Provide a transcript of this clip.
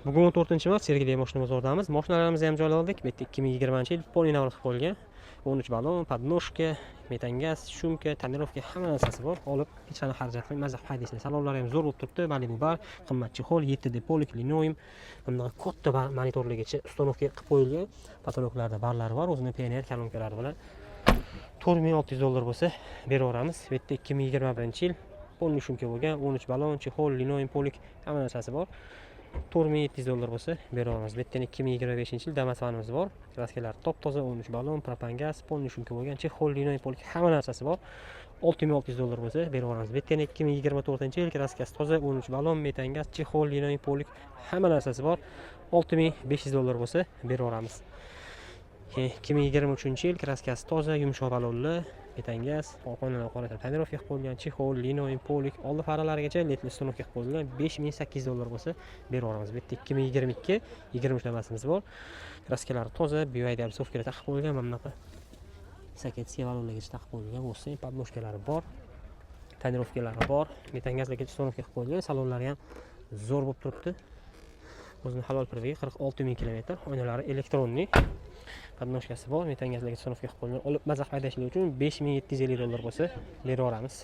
Bugun 14-mart Sergeli mashina bozoridamiz. Mashinalarimizni ham joyladik. Bu yerda 2020-yil polinavrot qilib qo'yilgan. 13 balon, podnoshka, metangaz, shumka, tonirovka hamma narsasi bor. Olib hech qanday xarajat qilmay mazza haydaysiz. Salonlari ham zo'r bo'lib turibdi. Malibu bar, qimmat chexol, 7D polik linoleum. Bunday katta monitorligicha uстановка qilib qo'yilgan. Patologlarda barlari bor. O'zining PNR kolonkalari bilan $4600 bo'lsa beraveramiz. Bu yerda 2021-yil polni shumka bo'lgan, 13 balon, chexol, linoleum, polik hamma narsasi bor. $4700 bo'lsa beraveramiz. Bu yerda 2025-yil Damas vanimiz bor. Kraskalar top-toza, 13 balon, propan gaz, polni shumka bo'lgan, chexol, linoleum, polik hamma narsasi bor. $6600 bo'lsa beraveramiz. Bu yerda 2024-yil kraskasi toza, 13 balon, metan gaz, chexol, linoleum, polik hamma narsasi bor. $6500 bo'lsa beraveramiz. 2023-yil kraskasi toza, yumshoq balonli, metan gaz, qo'yilgan tonirovka qilib qo'yilgan, chexol, linoleum, polik, oldi faralarigacha letli uстановка qilib qo'yilgan, $5800 bo'lsa beraveramiz. Bu yerda 2022-23 damasimiz bor. Kraskalari toza, BYD обсовкалari taqib qo'yilgan, mana bunaqa saketskiy balonlargacha taqib qo'yilgan bo'lsa, podnoshkalari bor, tonirovkalari bor, metan gazlargacha uстановка qilib qo'yilgan, salonlari ham zo'r bo'lib turibdi. O'zining halol privigi 46000 km, oynalari elektronli. Podnoshkasi bor, metan gazlarga uстановка qilib qo'yilgan. Olib mazza haydashlik uchun $5750 bo'lsa beraveramiz.